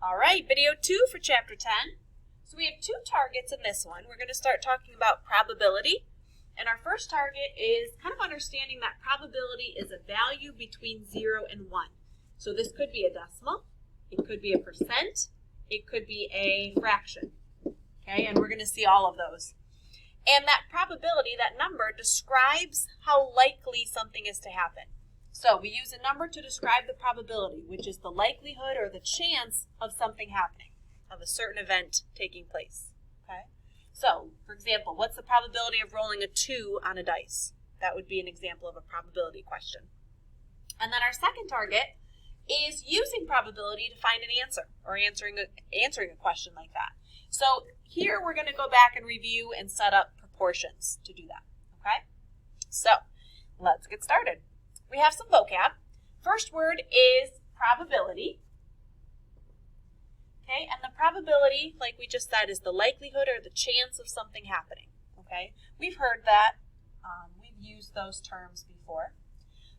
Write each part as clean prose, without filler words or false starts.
All right, video 2 for chapter 10. So we have 2 targets in this one. We're going to start talking about probability. And our first target is kind of understanding that probability is a value between 0 and 1. So this could be a decimal, it could be a percent, it could be a fraction. Okay, and we're going to see all of those. And that probability, that number, describes how likely something is to happen. So we use a number to describe the probability, which is the likelihood or the chance of something happening, of a certain event taking place. Okay? So, for example, what's the probability of rolling a 2 on a dice? That would be an example of a probability question. And then our second target is using probability to find an answer, or answering a question like that. So here we're going to go back and review and set up proportions to do that. Okay? So let's get started. We have some vocab. First word is probability. Okay, and the probability, like we just said, is the likelihood or the chance of something happening. Okay, we've heard that. We've used those terms before.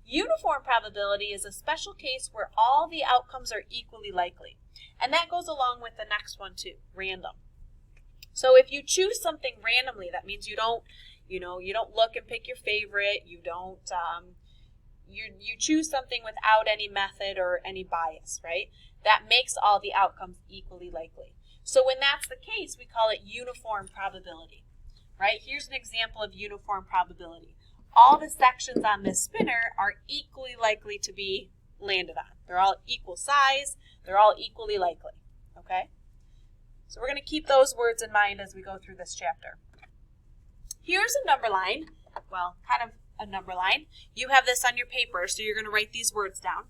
Uniform probability is a special case where all the outcomes are equally likely. And that goes along with the next one too, random. So if you choose something randomly, that means you don't look and pick your favorite. You choose something without any method or any bias, right? That makes all the outcomes equally likely. So when that's the case, we call it uniform probability, right? Here's an example of uniform probability. All the sections on this spinner are equally likely to be landed on. They're all equal size. They're all equally likely, okay? So we're going to keep those words in mind as we go through this chapter. Here's a number line, well, kind of a number line. You have this on your paper, so you're going to write these words down.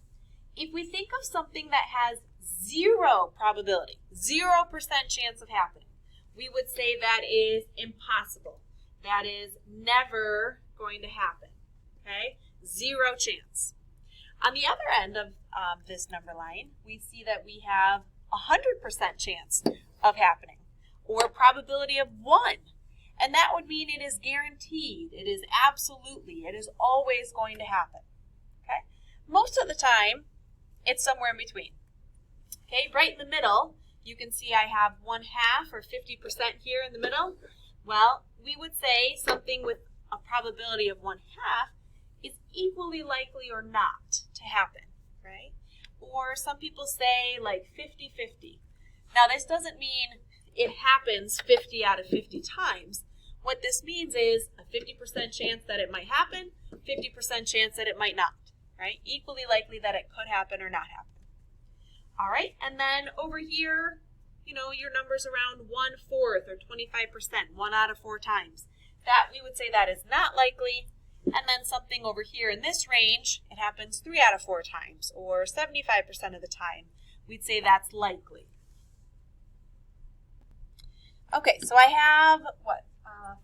If we think of something that has 0 probability, 0% chance of happening, we would say that is impossible. That is never going to happen, okay? 0 chance. On the other end of this number line, we see that we have 100% chance of happening, or probability of 1. And that would mean it is guaranteed, it is absolutely, it is always going to happen, okay? Most of the time, it's somewhere in between. Okay, right in the middle, you can see I have 1/2 or 50% here in the middle. Well, we would say something with a probability of 1/2 is equally likely or not to happen, right? Or some people say like 50-50. Now, this doesn't mean it happens 50 out of 50 times. What this means is a 50% chance that it might happen, 50% chance that it might not. Right? Equally likely that it could happen or not happen. All right, and then over here, your number's around 1/4 or 25%, 1 out of 4 times. That we would say that is not likely. And then something over here in this range, it happens 3 out of 4 times, or 75% of the time. We'd say that's likely. Okay, so I have,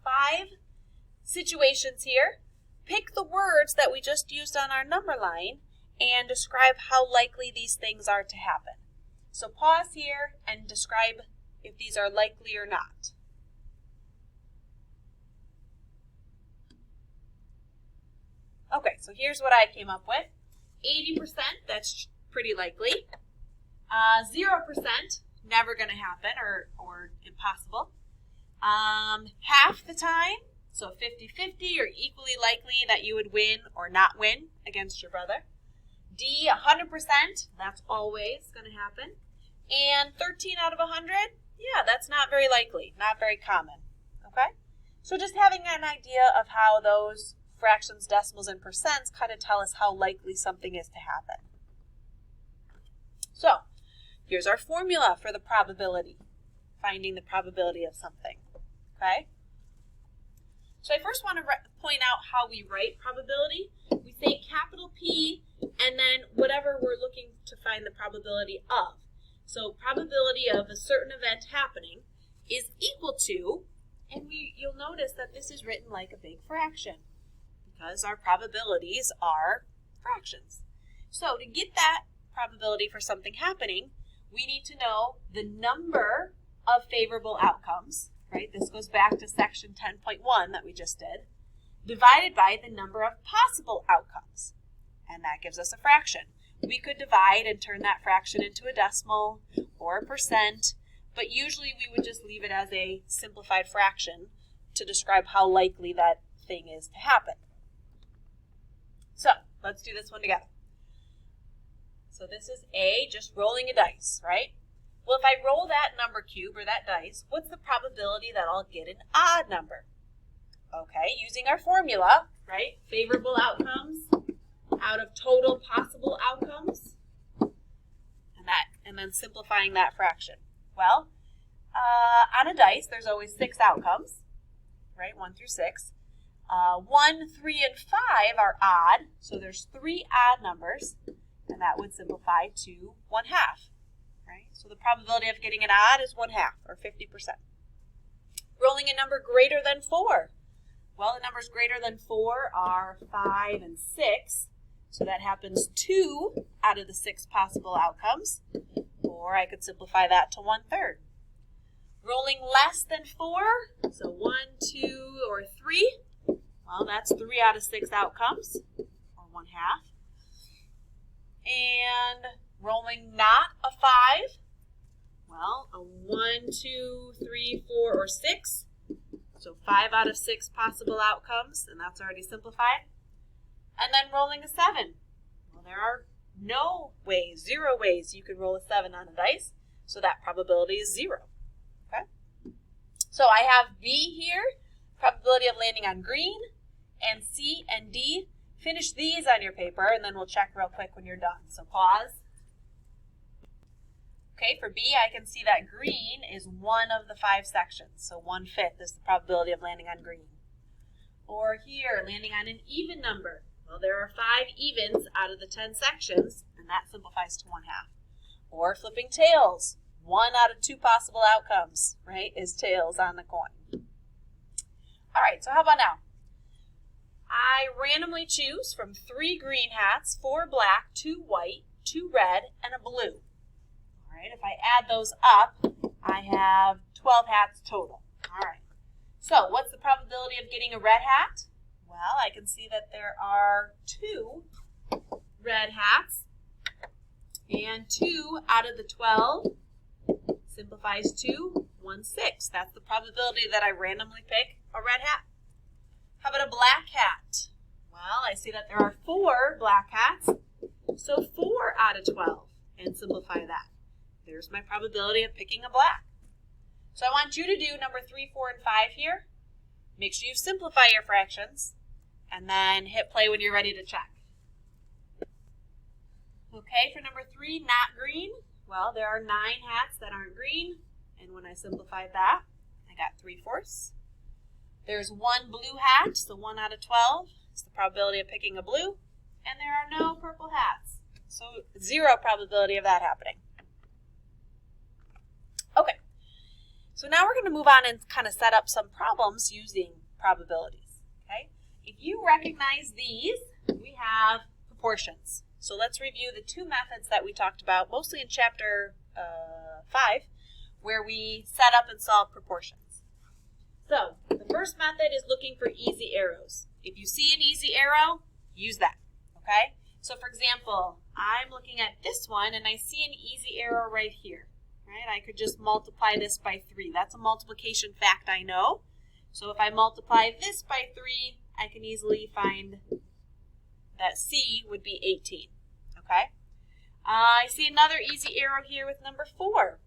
5 situations here. Pick the words that we just used on our number line and describe how likely these things are to happen. So pause here and describe if these are likely or not. Okay, so here's what I came up with. 80%, that's pretty likely. 0%, never going to happen or impossible. Half the time, so 50-50 or equally likely that you would win or not win against your brother. D, 100%, that's always going to happen. And 13 out of 100, yeah, that's not very likely, not very common. Okay? So just having an idea of how those fractions, decimals, and percents kind of tell us how likely something is to happen. So here's our formula for the probability, finding the probability of something. Okay? So I first want to point out how we write probability. We say capital P and then whatever we're looking to find the probability of. So probability of a certain event happening is equal to, and you'll notice that this is written like a big fraction because our probabilities are fractions. So to get that probability for something happening, we need to know the number of favorable outcomes, right? This goes back to section 10.1 that we just did, divided by the number of possible outcomes. And that gives us a fraction. we could divide and turn that fraction into a decimal or a percent, but usually we would just leave it as a simplified fraction to describe how likely that thing is to happen. So let's do this one together. So this is A, just rolling a dice, right? Well, if I roll that number cube or that dice, what's the probability that I'll get an odd number? Okay, using our formula, right? Favorable outcomes out of total possible outcomes, and then simplifying that fraction. Well, on a dice, there's always 6 outcomes, right? 1 through 6. 1, 3, and 5 are odd, so there's 3 odd numbers, and that would simplify to 1/2, right? So the probability of getting an odd is 1/2, or 50%. Rolling a number greater than 4. Well, the numbers greater than 4 are 5 and 6, so that happens 2 out of the 6 possible outcomes, or I could simplify that to 1/3. Rolling less than 4, so 1, 2, or 3, well, that's 3 out of 6 outcomes, or 1/2. And rolling not a 5, well, a 1, 2, 3, 4, or 6, so 5 out of 6 possible outcomes, and that's already simplified. And then rolling a 7. Well, there are no ways, 0 ways you could roll a 7 on a dice, so that probability is 0. Okay? So I have B here, probability of landing on green, and C and D. Finish these on your paper, and then we'll check real quick when you're done. So pause. Okay, for B, I can see that green is one of the 5 sections, so 1/5 is the probability of landing on green. Or here, landing on an even number. Well, there are 5 evens out of the 10 sections, and that simplifies to 1/2. Or flipping tails. 1 out of 2 possible outcomes, right, is tails on the coin. All right, so how about now? I randomly choose from 3 green hats, 4 black, 2 white, 2 red, and a blue. All right, if I add those up, I have 12 hats total. All right, so what's the probability of getting a red hat? Well, I can see that there are 2 red hats, and 2 out of the 12 simplifies to 1/6. That's the probability that I randomly pick a red hat. How about a black hat? Well, I see that there are 4 black hats, so 4 out of 12, and simplify that. There's my probability of picking a black. So I want you to do number 3, 4, and 5 here. Make sure you simplify your fractions, and then hit play when you're ready to check. Okay, for number 3, not green. Well, there are 9 hats that aren't green, and when I simplified that, I got 3/4. There's 1 blue hat, so 1 out of 12 is the probability of picking a blue, and there are no purple hats, so 0 probability of that happening. Okay, so now we're going to move on and kind of set up some problems using probabilities. Okay, if you recognize these, we have proportions. So let's review the 2 methods that we talked about, mostly in chapter 5, where we set up and solve proportions. So the first method is looking for easy arrows. If you see an easy arrow, use that, okay? So for example, I'm looking at this one and I see an easy arrow right here, right? I could just multiply this by 3. That's a multiplication fact I know. So if I multiply this by 3, I can easily find that C would be 18, okay? I see another easy arrow here with number 4,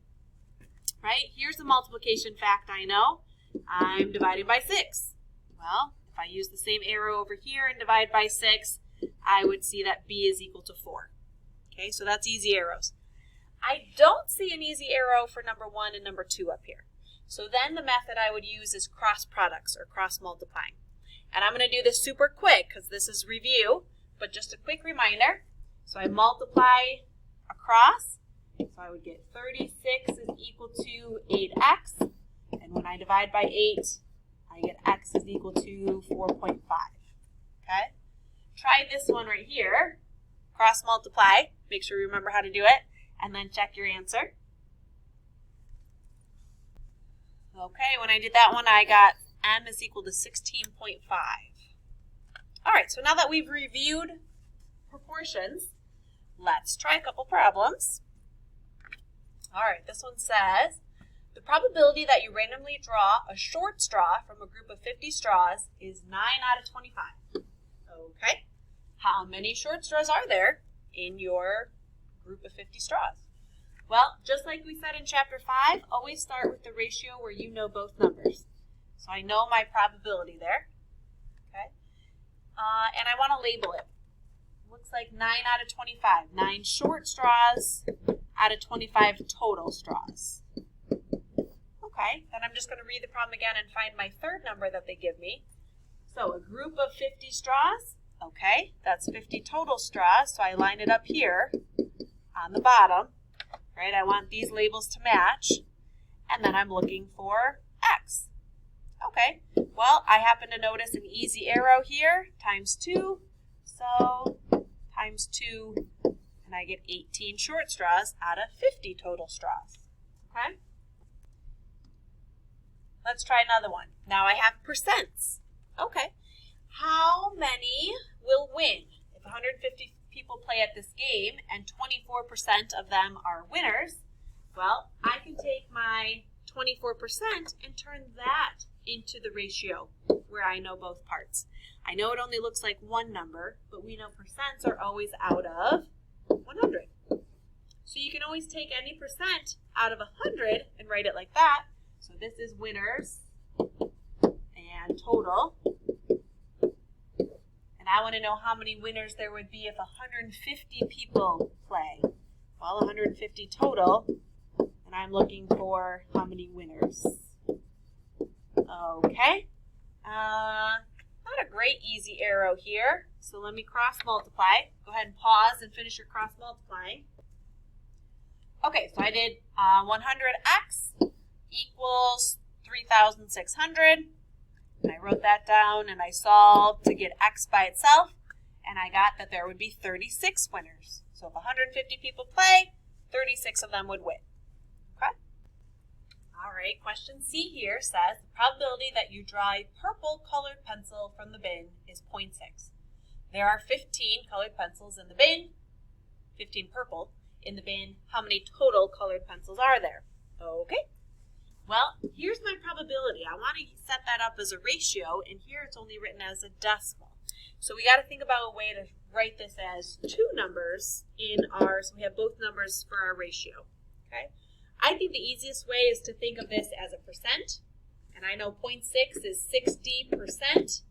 right? Here's a multiplication fact I know. I'm dividing by 6. Well, if I use the same arrow over here and divide by 6, I would see that B is equal to 4. Okay, so that's easy arrows. I don't see an easy arrow for number 1 and number 2 up here. So then the method I would use is cross products or cross multiplying. And I'm going to do this super quick because this is review, but just a quick reminder. So I multiply across, so I would get 36 is equal to 8x. And when I divide by 8, I get x is equal to 4.5. Okay? Try this one right here. Cross multiply. Make sure you remember how to do it. And then check your answer. Okay, when I did that one, I got m is equal to 16.5. All right, so now that we've reviewed proportions, Let's try a couple problems. All right, this one says, the probability that you randomly draw a short straw from a group of 50 straws is 9 out of 25. Okay, how many short straws are there in your group of 50 straws? Well, just like we said in chapter 5, always start with the ratio where you know both numbers. So I know my probability there. Okay, and I want to label it. Looks like 9 out of 25. 9 short straws out of 25 total straws. Okay, then I'm just going to read the problem again and find my third number that they give me. So a group of 50 straws. Okay, that's 50 total straws. So I line it up here on the bottom. Right, I want these labels to match. And then I'm looking for X. Okay, well, I happen to notice an easy arrow here, times 2. So times 2, and I get 18 short straws out of 50 total straws. Okay? Let's try another one. Now I have percents. Okay. How many will win? If 150 people play at this game and 24% of them are winners, well, I can take my 24% and turn that into the ratio where I know both parts. I know it only looks like one number, but we know percents are always out of 100. So you can always take any percent out of 100 and write it like that. So this is winners and total. And I want to know how many winners there would be if 150 people play. Well, 150 total, and I'm looking for how many winners. Okay. Not a great easy arrow here. So let me cross multiply. Go ahead and pause and finish your cross multiplying. Okay, so I did 100x equals 3,600. And I wrote that down and I solved to get x by itself. And I got that there would be 36 winners. So if 150 people play, 36 of them would win. Okay? All right, question C here says the probability that you draw a purple colored pencil from the bin is 0.6. There are 15 colored pencils in the bin, 15 purple in the bin. How many total colored pencils are there? Okay. Well, here's my probability. I want to set that up as a ratio, and here it's only written as a decimal. So we got to think about a way to write this as two numbers in our, so we have both numbers for our ratio. Okay. I think the easiest way is to think of this as a percent, and I know 0.6 is 60%,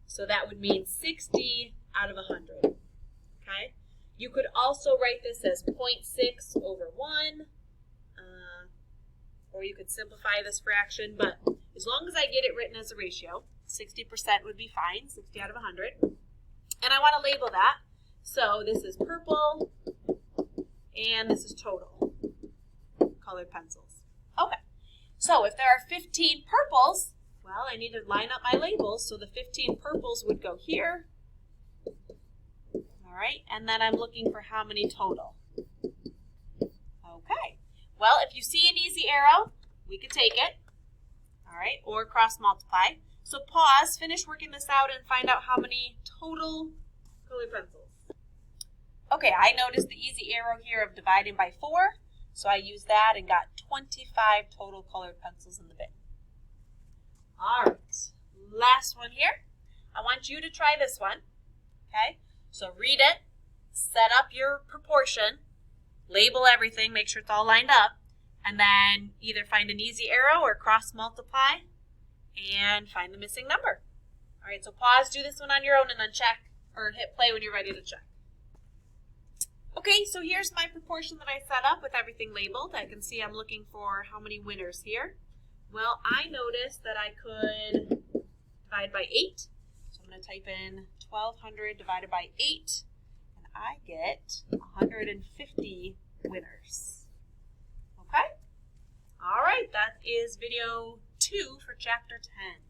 so that would mean 60 out of 100, okay? You could also write this as 0.6 over 1, or you could simplify this fraction, but as long as I get it written as a ratio, 60% would be fine, 60 out of 100, and I want to label that. So this is purple, and this is total colored pencils. Okay, so if there are 15 purples, well, I need to line up my labels, so the 15 purples would go here. All right, and then I'm looking for how many total. Okay, well, if you see an easy arrow, we could take it, all right, or cross multiply. So pause, finish working this out, and find out how many total colored pencils. Okay, I noticed the easy arrow here of dividing by 4. So I used that and got 25 total colored pencils in the bin. All right, last one here. I want you to try this one, okay? So read it, set up your proportion, label everything, make sure it's all lined up, and then either find an easy arrow or cross multiply and find the missing number. All right, so pause, do this one on your own, and then check or hit play when you're ready to check. Okay, so here's my proportion that I set up with everything labeled. I can see I'm looking for how many winners here. Well, I noticed that I could divide by 8. So I'm going to type in 1,200 divided by 8, and I get 150 winners. Okay? All right, that is video 2 for chapter 10.